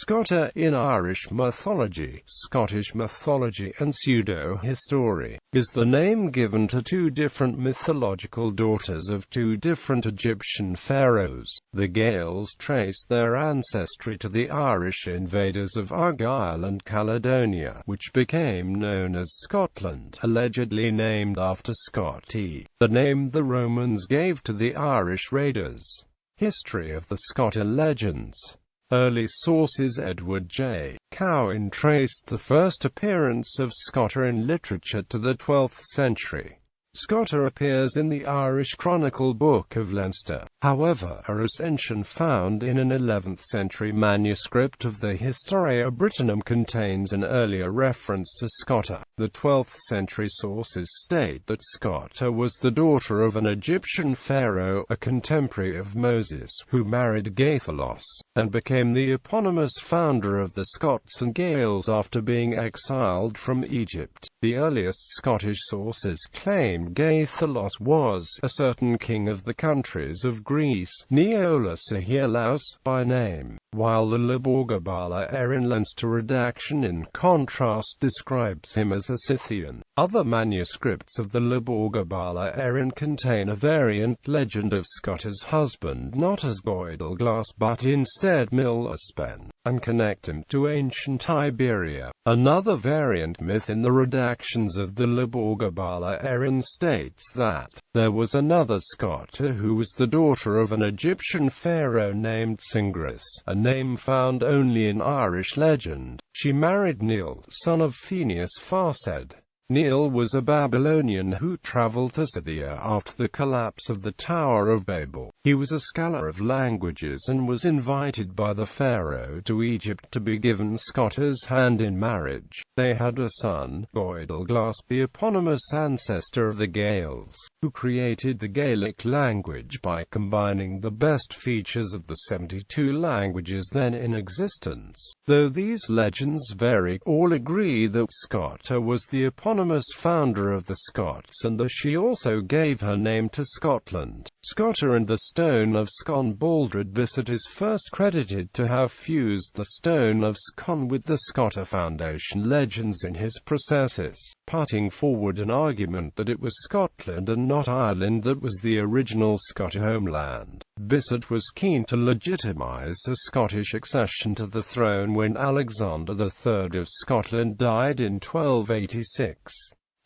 Scota in Irish mythology, Scottish mythology and pseudo-history, is the name given to two different mythological daughters of two different Egyptian pharaohs. The Gaels trace their ancestry to the Irish invaders of Argyll and Caledonia, which became known as Scotland, allegedly named after Scoti, the name the Romans gave to the Irish raiders. History of the Scota legends. Early sources. Edward J. Cowan traced the first appearance of Scota in literature to the 12th century. Scota appears in the Irish Chronicle Book of Leinster. However, a recension found in an 11th century manuscript of the Historia Brittonum contains an earlier reference to Scota. The 12th century sources state that Scota was the daughter of an Egyptian pharaoh, a contemporary of Moses, who married Gaethelos, and became the eponymous founder of the Scots and Gaels after being exiled from Egypt. The earliest Scottish sources claim Gaethelos was a certain king of the countries of Greece, Neolus Aegialaus by name, while the Liborgabala Erin Leinster redaction in contrast describes him as a Scythian. Other manuscripts of the Liborgabala Erin contain a variant legend of Scota's husband not as Goidalglas but instead Milaspen, and connect him to ancient Iberia. Another variant myth in the redactions of the Liborgabala Erin states that there was another Scota who was the daughter of an Egyptian pharaoh named Singris, a name found only in Irish legend. She married Neil, son of Phineas Farsed. Neil was a Babylonian who traveled to Scythia after the collapse of the Tower of Babel. He was a scholar of languages and was invited by the pharaoh to Egypt to be given Scota's hand in marriage. They had a son, Goidalglas, the eponymous ancestor of the Gaels, who created the Gaelic language by combining the best features of the 72 languages then in existence. Though these legends vary, all agree that Scota was the eponymous founder of the Scots and that she also gave her name to Scotland. Scota and the Stone of Scone. Baldred Bissett is first credited to have fused the Stone of Scone with the Scota Foundation legends in his processes, putting forward an argument that it was Scotland and not Ireland that was the original Scota homeland. Bissett was keen to legitimize a Scottish accession to the throne when Alexander III of Scotland died in 1286.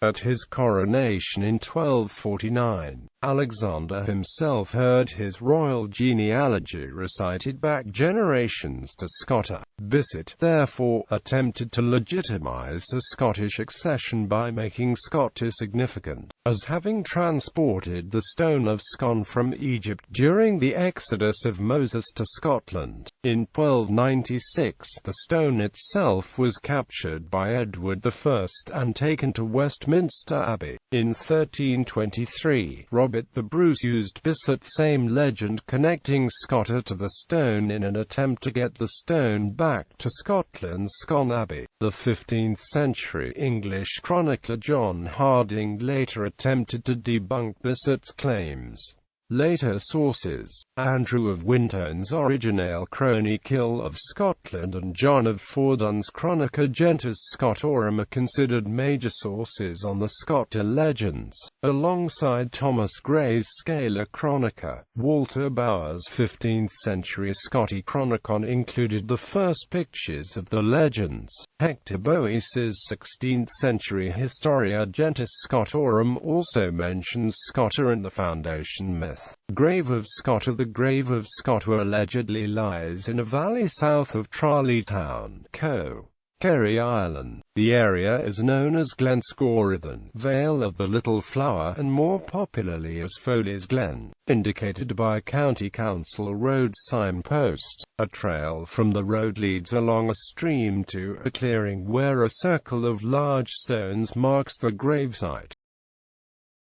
At his coronation in 1249, Alexander himself heard his royal genealogy recited back generations to Scota. Bissett, therefore, attempted to legitimize a Scottish accession by making Scota significant as having transported the Stone of Scone from Egypt during the exodus of Moses to Scotland. In 1296, the stone itself was captured by Edward I and taken to Westminster Abbey. In 1323, Robert the Bruce used Bissett's same legend connecting Scota to the stone in an attempt to get the stone back to Scotland's Scone Abbey. The 15th century English chronicler John Harding later attempted to debunk Bissett's claims. Later sources, Andrew of Wintoun's Originale Chronicle of Scotland and John of Fordun's Chronica Gentis Scotorum are considered major sources on the Scota legends, alongside Thomas Gray's Scala Chronica. Walter Bower's 15th-century Scoti Chronicon included the first pictures of the legends. Hector Boece's 16th-century Historia Gentis Scotorum also mentions Scota and the foundation myth. Grave of Scota. The grave of Scota allegedly lies in a valley south of Tralee Town, Kerry Island. The area is known as Glenscorithan, Vale of the Little Flower, and more popularly as Foley's Glen, indicated by a County Council road signpost. A trail from the road leads along a stream to a clearing where a circle of large stones marks the gravesite.